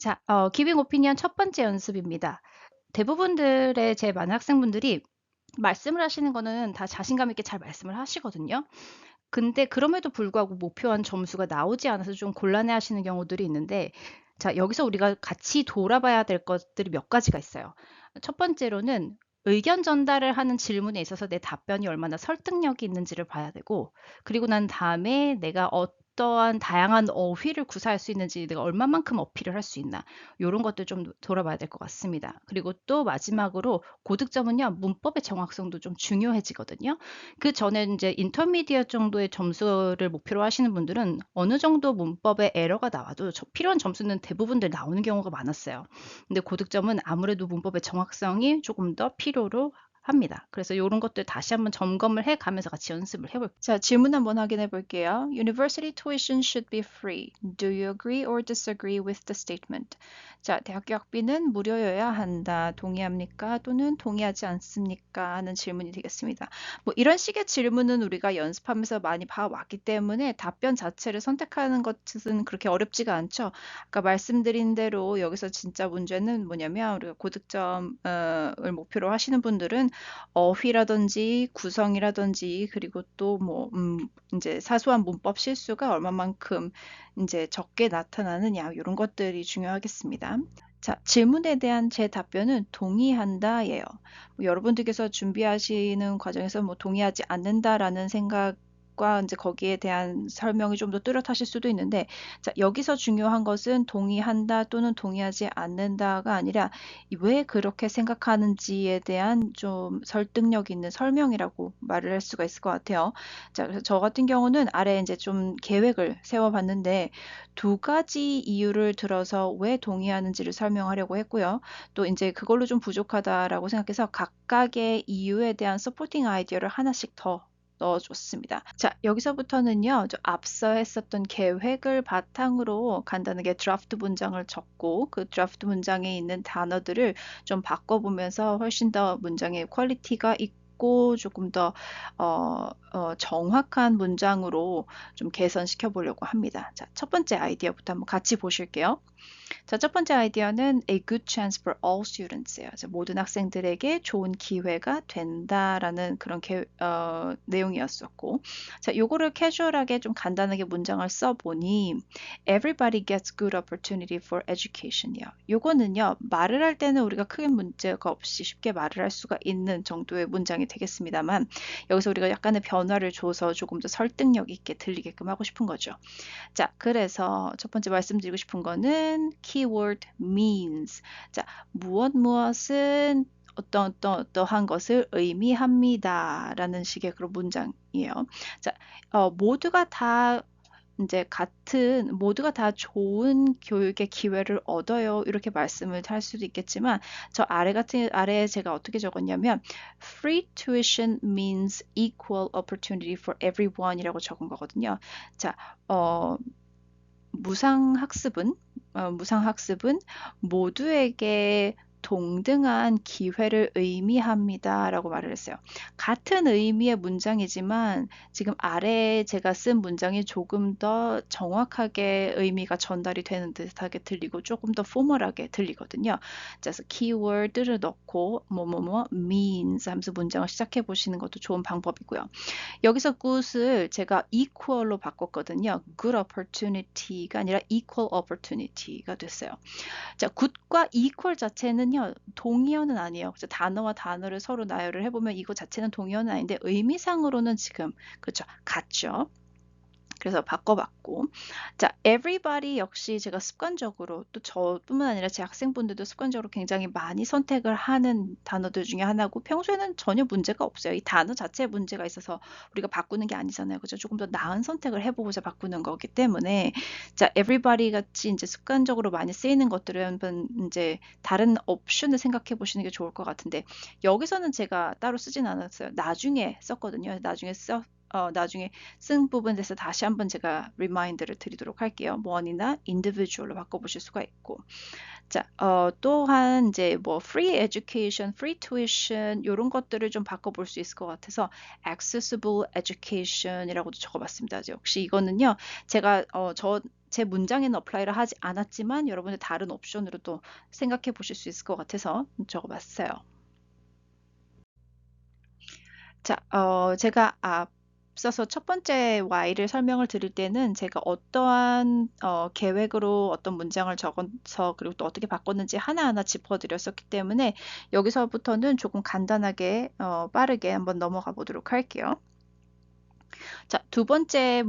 자, 기빙 오피니언 첫 번째 연습입니다. 대부분들의 제 많은 학생분들이 말씀을 하시는 거는 다 자신감 있게 잘 말씀을 하시거든요. 근데 그럼에도 불구하고 목표한 점수가 나오지 않아서 좀 곤란해하시는 경우들이 있는데, 자, 여기서 우리가 같이 돌아봐야 될 것들이 몇 가지가 있어요. 첫 번째로는 의견 전달을 하는 질문에 있어서 내 답변이 얼마나 설득력이 있는지를 봐야 되고, 그리고 난 다음에 내가 어떠한 다양한 어휘를 구사할 수 있는지, 내가 얼마만큼 어필을 할 수 있나, 요런 것들 좀 돌아봐야 될 것 같습니다. 그리고 또 마지막으로 고득점은요, 문법의 정확성도 좀 중요해지거든요. 그전에 인제 인터미디엇 정도의 점수를 목표로 하시는 분들은 어느 정도 문법에 에러가 나와도 필요한 점수는 대부분들 나오는 경우가 많았어요. 근데 고득점은 아무래도 문법의 정확성이 조금 더 필요로 합니다. 그래서 요런 것들 다시 한번 점검을 해 가면서 같이 연습을 해 볼게요. 자, 질문 한번 확인해 볼게요. University tuition should be free. Do you agree or disagree with the statement? 자, 대학교 학비는 무료여야 한다. 동의합니까? 또는 동의하지 않습니까? 하는 질문이 되겠습니다. 뭐 이런 식의 질문은 우리가 연습하면서 많이 봐왔기 때문에 답변 자체를 선택하는 것은 그렇게 어렵지가 않죠. 아까 말씀드린 대로 여기서 진짜 문제는 뭐냐면, 우리가 고득점 을 목표로 하시는 분들은 어휘라든지 구성이라든지, 그리고 또 뭐 인제 사소한 문법 실수가 얼마만큼 인제 적게 나타나느냐, 요런 것들이 중요하겠습니다. 자, 질문에 대한 제 답변은 "동의한다"예요. 뭐 여러분들께서 준비하시는 과정에서 뭐 "동의하지 않는다."라는 생각과 인제 거기에 대한 설명이 좀 더 뚜렷하실 수도 있는데, 자, 여기서 중요한 것은 "동의한다." 또는 "동의하지 않는다."가 아니라 이 왜 그렇게 생각하는지에 대한 좀 설득력 있는 설명이라고 말을 할 수가 있을 것 같아요. 자, 그래서 저 같은 경우는 아래에 인제 좀 계획을 세워 봤는데, 두 가지 이유를 들어서 왜 동의하는지를 설명하려고 했고요. 또 인제 그걸로 좀 부족하다라고 생각해서 각각의 이유에 대한 서포팅 아이디어를 하나씩 더 넣어 줬습니다. 자, 여기서부터는요, 저 앞서 했었던 계획을 바탕으로 간단하게 드래프트 문장을 적고, 그 드래프트 문장에 있는 단어들을 좀 바꿔 보면서 훨씬 더 문장의 퀄리티가 있고 조금 더 정확한 문장으로 좀 개선시켜 보려고 합니다. 자, 첫 번째 아이디어부터 한번 같이 보실게요. 자, 첫 번째 아이디어는 "A good chance for all students"예요. 그래서 "모든 학생들에게 좋은 기회가 된다."라는 그런 내용이었었고, 자, 요거를 캐주얼하게 좀 간단하게 문장을 써 보니 "Everybody gets good opportunity for education"이요. 요거는요, 말을 할 때는 우리가 크게 문제가 없이 쉽게 말을 할 수가 있는 정도의 문장이 되겠습니다만, 여기서 우리가 약간의 변화를 줘서 조금 더 설득력 있게 들리게끔 하고 싶은 거죠. 자, 그래서 첫 번째 말씀드리고 싶은 거는 keyword means. 자, 무엇무엇은 어떠한 것을 의미합니다라는 식의 그런 문장이에요. 자, 모두가 다 인제 같은 "모두가 다 좋은 교육의 기회를 얻어요." 이렇게 말씀을 할 수도 있겠지만, 저 아래에 제가 어떻게 적었냐면 "Free tuition means equal opportunity for everyone." 이라고 적은 거거든요. 자, 어 무상학습은 모두에게 동등한 기회를 의미합니다라고 말을 했어요. 같은 의미의 문장이지만 지금 아래에 제가 쓴 문장이 조금 더 정확하게 의미가 전달이 되는 듯하게 들리고 조금 더 포멀하게 들리거든요. 그래서 키워드를 넣고 뭐뭐뭐 means 하면서 문장을 시작해 보시는 것도 좋은 방법이고요. 여기서 good을 제가 equal로 바꿨거든요. good opportunity가 아니라 equal opportunity가 됐어요. 자, good과 equal 자체는요, 동의어는 아니에요. 그래서 단어와 단어를 서로 나열을 해 보면 이거 자체는 동의어는 아닌데 의미상으로는 지금 그렇죠, 같죠. 그래서 바꿔 봤고, 자, everybody 역시 제가 습관적으로, 또 저뿐만 아니라 제 학생분들도 습관적으로 굉장히 많이 선택을 하는 단어들 중에 하나고, 평소에는 전혀 문제가 없어요. 이 단어 자체에 문제가 있어서 우리가 바꾸는 게 아니잖아요. 그죠? 조금 더 나은 선택을 해 보고자 바꾸는 거기 때문에, 자, everybody 같이 인제 습관적으로 많이 쓰이는 것들은 한번 인제 다른 옵션을 생각해 보시는 게 좋을 것 같은데, 여기서는 제가 따로 쓰진 않았어요. 나중에 썼거든요. 나중에 쓴 부분에서 다시 한번 제가 리마인드를 드리도록 할게요. one이나 individual로 바꿔 보실 수가 있고. 자, 또한 인제 뭐 free education, free tuition 요런 것들을 좀 바꿔 볼 수 있을 것 같아서 accessible education이라고도 적어 봤습니다. 이제 역시 이거는요, 제가 제 문장에는 어플라이를 하지 않았지만 여러분들 다른 옵션으로도 생각해 보실 수 있을 것 같아서 적어 봤어요. 자, 제가 앞서서 첫 번째 Y를 설명을 드릴 때는 제가 어떠한 계획으로 어떤 문장을 적어서 그리고 또 어떻게 바꿨는지 하나하나 짚어 드렸었기 때문에 여기서부터는 조금 간단하게 빠르게 한번 넘어가 보도록 할게요. 자, 두 번째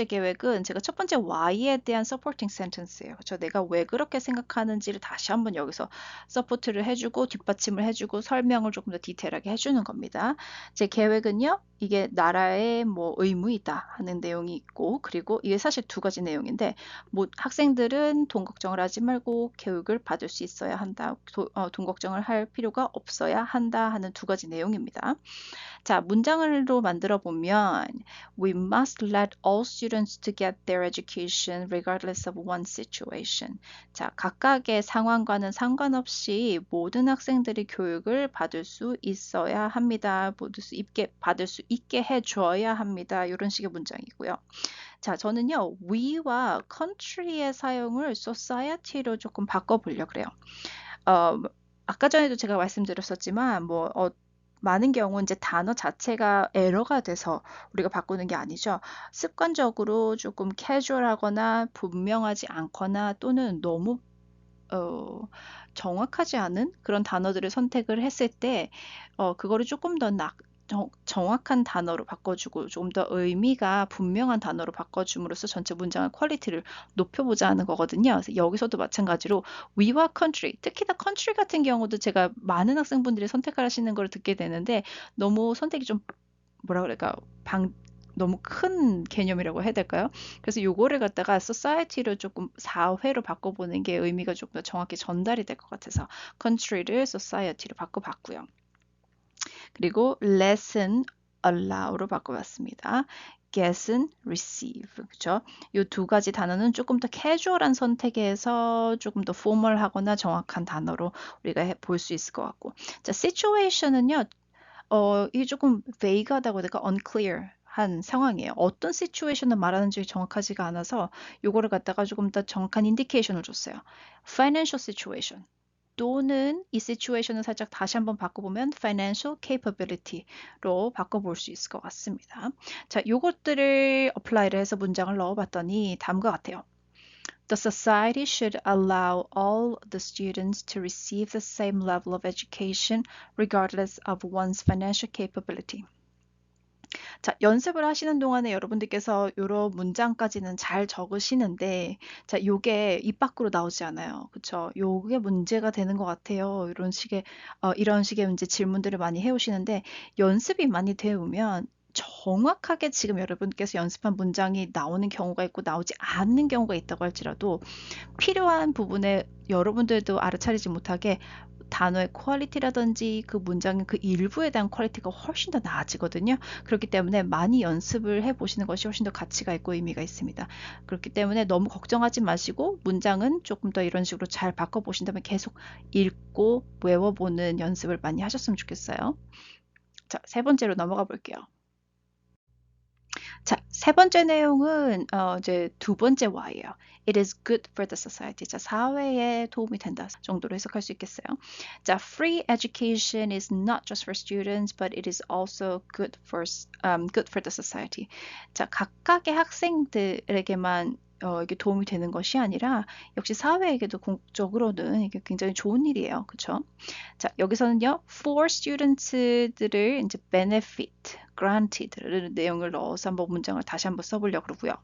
계획은 제가 첫 번째 Y에 대한 supporting sentence예요. 그쵸? 내가 왜 그렇게 생각하는지를 다시 한번 여기서 서포트를 해주고 뒷받침을 해주고 설명을 조금 더 디테일하게 해주는 겁니다. 제 계획은요, 이게 나라의 뭐 의무이다 하는 내용이 있고, 그리고 이게 사실 두 가지 내용인데, 뭐 학생들은 돈 걱정을 하지 말고 교육을 받을 수 있어야 한다, 돈 걱정을 할 필요가 없어야 한다 하는 두 가지 내용입니다. 자, 문장으로 만들어 보면 We must let all students to get their education regardless of one's situation. 자, 각각의 상황과는 상관없이 모든 학생들이 교육을 받을 수 있어야 합니다. 받을 수 있게 해 줘야 합니다. 이런 식의 문장이고요. 자, 저는요, we와 country의 사용을 society로 조금 바꿔 보려고 그래요. 어, 아까 전에도 제가 말씀드렸었지만 많은 경우 이제 단어 자체가 에러가 돼서 우리가 바꾸는 게 아니죠. 습관적으로 조금 캐주얼하거나 분명하지 않거나 또는 너무 어 정확하지 않은 그런 단어들을 선택을 했을 때 그거를 조금 더 정확한 단어로 바꿔주고 조금 더 의미가 분명한 단어로 바꿔줌으로써 전체 문장의 퀄리티를 높여보자 하는 거거든요. 그래서 여기서도 마찬가지로 we와 country, 특히 나 country 같은 경우도 제가 많은 학생분들이 선택하시는 걸 듣게 되는데 너무 선택이 좀 뭐라 그럴까 너무 큰 개념이라고 해야 될까요? 그래서 요거를 갖다가 society로 조금 사회로 바꿔보는 게 의미가 조금 더 정확히 전달이 될 것 같아서 country를 society로 바꿔봤고요. 그리고 let은 allow로 바꿔봤습니다. get은 receive, 그죠? 이 두 가지 단어는 조금 더 캐주얼한 선택에서 조금 더 포멀하거나 정확한 단어로 우리가 볼 수 있을 것 같고, 자, situation은요, 이게 조금 vague하다고 해야 될까? unclear 한 상황이에요. 어떤 situation을 말하는지 정확하지가 않아서 요거를 갖다가 조금 더 정확한 인디케이션을 줬어요. financial situation 또는 이 situation을 살짝 다시 한번 바꿔보면 financial capability로 바꿔볼 수 있을 것 같습니다. 자, 요것들을 apply를 해서 문장을 넣어봤더니 다음과 같아요. The society should allow all the students to receive the same level of education regardless of one's financial capability. 자, 연습을 하시는 동안에 여러분들께서 요런 문장까지는 잘 적으시는데 자, 요게 입 밖으로 나오지 않아요. 그쵸? 요게 문제가 되는 것 같아요. 이런 식의 이제 질문들을 많이 해 오시는데 연습이 많이 되어 오면 정확하게 지금 여러분께서 연습한 문장이 나오는 경우가 있고 나오지 않는 경우가 있다고 할지라도 필요한 부분에 여러분들도 알아차리지 못하게 단어의 퀄리티라든지 그 문장의 그 일부에 대한 퀄리티가 훨씬 더 나아지거든요. 그렇기 때문에 많이 연습을 해 보시는 것이 훨씬 더 가치가 있고 의미가 있습니다. 그렇기 때문에 너무 걱정하지 마시고 문장은 조금 더 이런 식으로 잘 바꿔 보신 다음에 계속 읽고 외워 보는 연습을 많이 하셨으면 좋겠어요. 자, 세 번째로 넘어가 볼게요. 자, 세 번째 내용은 이제 두 번째 Y예요. It is good for the society. 자, 사회에 도움이 된다 정도로 해석할 수 있겠어요. 자, free education is not just for students, but it is also good for the society. 자, 각각의 학생들에게만 이게 도움이 되는 것이 아니라 역시 사회에게도 공적으로는 이게 굉장히 좋은 일이에요. 그렇죠? 자, 여기서는요, for students들을 이제 benefit, granted라는 내용을 넣어서 한번 문장을 다시 한번 써보려고 그러고요.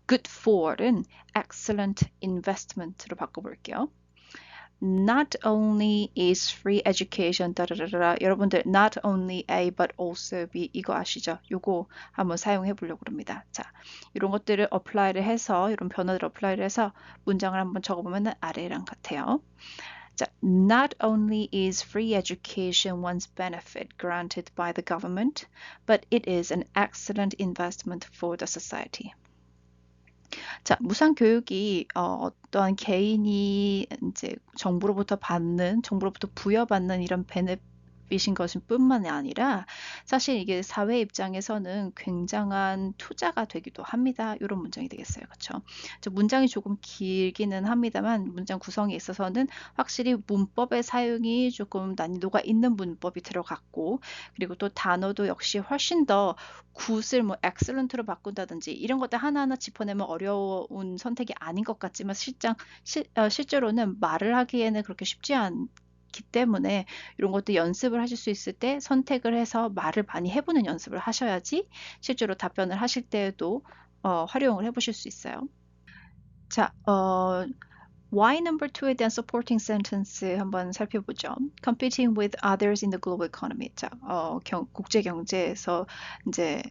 good for은 excellent investment로 바꿔볼게요. Not only is free education 다라라라 여러분들 not only A but also B 이거 아시죠? 요거 한번 사용해 보려고 합니다. 자, 이런 것들을 어플라이를 해서 이런 변화들을 어플라이를 해서 문장을 한번 적어보면 아래랑 같아요. 자, not only is free education one's benefit granted by the government, but it is an excellent investment for the society. 자, 무상 교육이 어떠한 개인이 이제 정부로부터 부여받는 이런 이신 것일 뿐만이 아니라 사실 이게 사회 입장에서는 굉장한 투자가 되기도 합니다. 요런 문장이 되겠어요. 그쵸? 문장이 조금 길기는 합니다만 문장 구성에 있어서는 확실히 문법의 사용이 조금 난이도가 있는 문법이 들어갔고, 그리고 또 단어도 역시 훨씬 더 good을 뭐 excellent로 바꾼다든지 이런 것들 하나하나 짚어내면 어려운 선택이 아닌 것 같지만 실제로는 말을 하기에는 그렇게 쉽지 않기 때문에 이런 것도 연습을 하실 수 있을 때 선택을 해서 말을 많이 해 보는 연습을 하셔야지 실제로 답변을 하실 때에도 활용을 해 보실 수 있어요. 자, why number 2에 대한 supporting sentence 한번 살펴보죠. Competing with others in the global economy. 자, 국제 경제에서 이제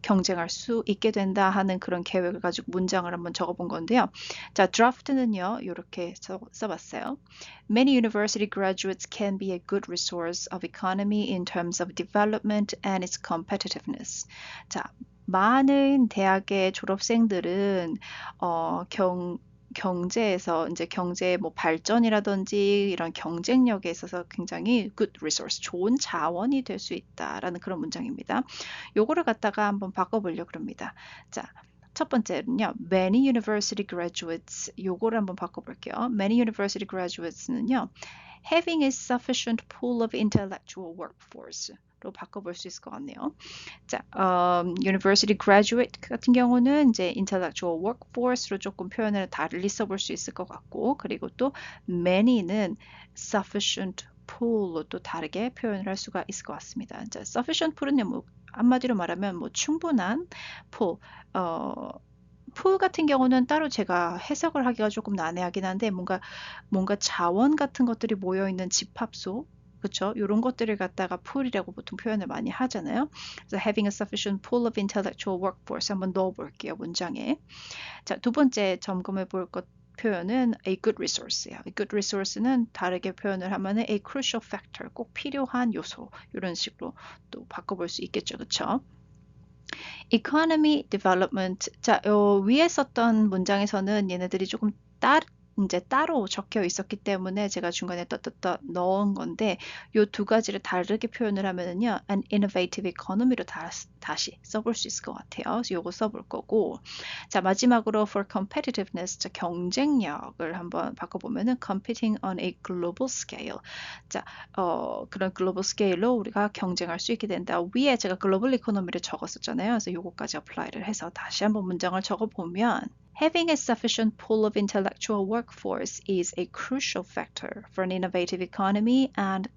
경쟁할 수 있게 된다 하는 그런 계획을 가지고 문장을 한번 적어본 건데요. 자, draft는요, 이렇게 써봤어요. Many university graduates can be a good resource of economy in terms of development and its competitiveness. 자, 많은 대학의 졸업생들은 경제에서 이제 경제의 뭐 발전이라든지 이런 경쟁력에 있어서 굉장히 good resource, 좋은 자원이 될 수 있다라는 그런 문장입니다. 요거를 갖다가 한번 바꿔보려고 합니다. 자, 첫 번째는요, many university graduates, 요거를 한번 바꿔볼게요. Many university graduates는요, having a sufficient pool of intellectual workforce 로 바꿔볼 수 있을 것 같네요. 자, university graduate 같은 경우는 이제 intellectual workforce로 조금 표현을 달리 써볼 수 있을 것 같고, 그리고 또 many는 sufficient pool로 또 다르게 표현을 할 수가 있을 것 같습니다. 자, sufficient pool은 뭐 한마디로 말하면 뭐 충분한 pool, pool 같은 경우는 따로 제가 해석을 하기가 조금 난해하긴 한데 뭔가 자원 같은 것들이 모여 있는 집합소, 그쵸? 요런 것들을 갖다가 pool이라고 보통 표현을 많이 하잖아요. 그래서 having a sufficient pool of intellectual workforce 한번 넣어 볼게요, 문장에. 자, 두 번째 점검해 볼 것 표현은 a good resource예요. a good resource는 다르게 표현을 하면은 a crucial factor, 꼭 필요한 요소, 이런 식으로 또 바꿔볼 수 있겠죠, 그쵸? economy development. 자, 위에 썼던 문장에서는 얘네들이 조금 이제 따로 적혀 있었기 때문에 제가 중간에 넣은 건데, 요 두 가지를 다르게 표현을 하면은요, an innovative economy로 다시 써볼 수 있을 것 같아요. 그래서 요거 써볼 거고, 자, 마지막으로 for competitiveness, 자, 경쟁력을 한번 바꿔보면은 competing on a global scale. 자, 그런 글로벌 스케일로 우리가 경쟁할 수 있게 된다. 위에 제가 글로벌 이코노미를 적었었잖아요. 그래서 요거까지 어플라이를 해서 다시 한번 문장을 적어보면 Having a sufficient pool of intellectual workforce is a crucial factor for an innovative economy and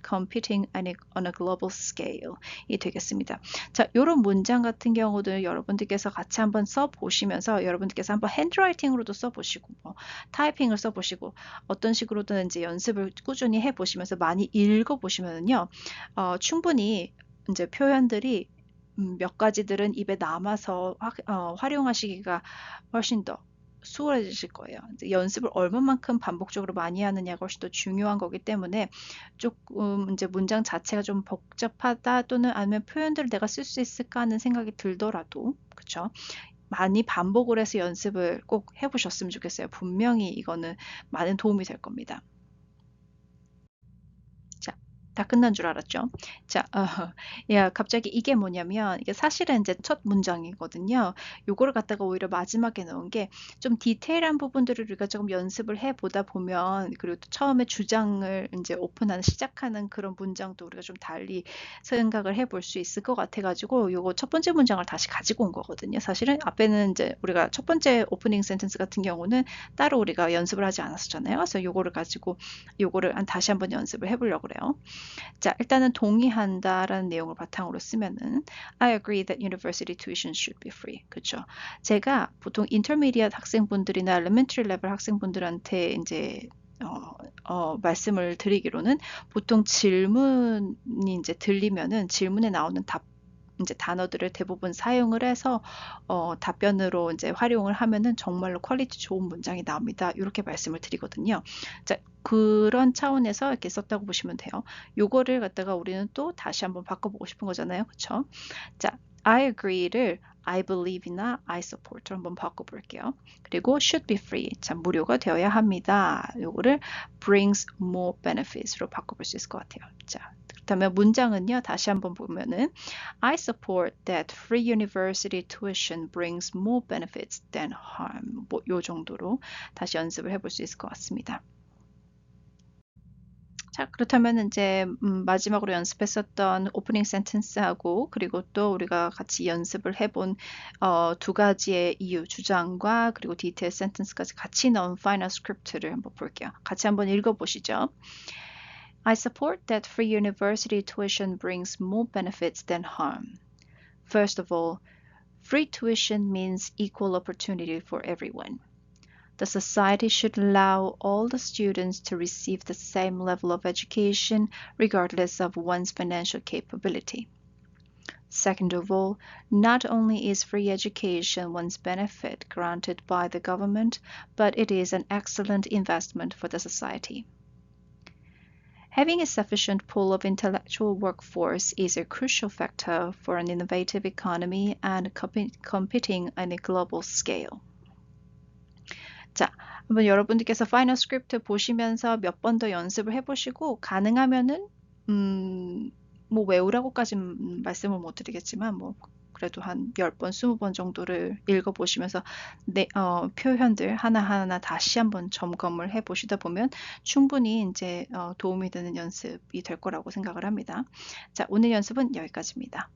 competing on a global scale. 이 되겠습니다. 자, 요런 문장 같은 경우도 여러분들께서 같이 한번 써보시면서 여러분들께서 한번 핸드라이팅으로도 써보시고 뭐 타이핑을 써보시고 어떤 식으로든 이제 연습을 꾸준히 해보시면서 많이 읽어보시면은요, 충분히 이제 표현들이 몇 가지들은 입에 남아서 활용하시기가 훨씬 더 수월해지실 거예요. 이제 연습을 얼마만큼 반복적으로 많이 하느냐가 훨씬 더 중요한 거기 때문에 조금 이제 문장 자체가 좀 복잡하다 또는 아니면 표현들을 내가 쓸 수 있을까 하는 생각이 들더라도, 그쵸? 많이 반복을 해서 연습을 꼭 해보셨으면 좋겠어요. 분명히 이거는 많은 도움이 될 겁니다. 자, 다 끝난 줄 알았죠? 자, 야, 갑자기 이게 뭐냐면 이게 사실은 이제 첫 문장이거든요. 요거를 갖다가 오히려 마지막에 넣은 게 좀 디테일한 부분들을 우리가 조금 연습을 해 보다 보면, 그리고 또 처음에 주장을 이제 오픈하는 시작하는 그런 문장도 우리가 좀 달리 생각을 해볼 수 있을 것 같아 가지고 요거 첫 번째 문장을 다시 가지고 온 거거든요. 사실은 앞에는 이제 우리가 첫 번째 오프닝 센텐스 같은 경우는 따로 우리가 연습을 하지 않았었잖아요. 그래서 요거를 가지고 요거를 다시 한번 연습을 해 보려고 그래요. 자, 일단은 동의한다라는 내용을 바탕으로 쓰면은 I agree that university tuition should be free. 그쵸? 제가 보통 intermediate 학생분들이나 elementary level 학생분들한테 이제 말씀을 드리기로는 보통 질문이 이제 들리면은 질문에 나오는 이제 단어들을 대부분 사용을 해서 답변으로 이제 활용을 하면은 정말로 퀄리티 좋은 문장이 나옵니다. 요렇게 말씀을 드리거든요. 자, 그런 차원에서 이렇게 썼다고 보시면 돼요. 요거를 갖다가 우리는 또 다시 한번 바꿔보고 싶은 거잖아요. 그쵸? 자, I agree를 I believe이나 I support로 한번 바꿔볼게요. 그리고 should be free. 자, 무료가 되어야 합니다. 요거를 brings more benefits로 바꿔볼 수 있을 것 같아요. 자, 그렇다면 문장은요. 다시 한번 보면은 I support that free university tuition brings more benefits than harm. 뭐 요 정도로 다시 연습을 해볼 수 있을 것 같습니다. 자, 그렇다면 이제 마지막으로 연습했었던 오프닝 센텐스하고 그리고 또 우리가 같이 연습을 해본 두 가지의 이유, 주장과 그리고 디테일 센텐스까지 같이 넣은 파이널 스크립트를 한번 볼게요. 같이 한번 읽어보시죠. I support that free university tuition brings more benefits than harm. First of all, free tuition means equal opportunity for everyone. The society should allow all the students to receive the same level of education regardless of one's financial capability. Second of all, not only is free education one's benefit granted by the government, but it is an excellent investment for the society. Having a sufficient pool of intellectual workforce is a crucial factor for an innovative economy and competing on a global scale. 자, 한번 여러분들께서 파이널 스크립트 보시면서 몇 번 더 연습을 해보시고 가능하면은 뭐 외우라고까지는 말씀을 못 드리겠지만 뭐 그래도 한 10번, 20번 정도를 읽어보시면서 표현들 하나하나 다시 한번 점검을 해보시다 보면 충분히 이제 도움이 되는 연습이 될 거라고 생각을 합니다. 자, 오늘 연습은 여기까지입니다.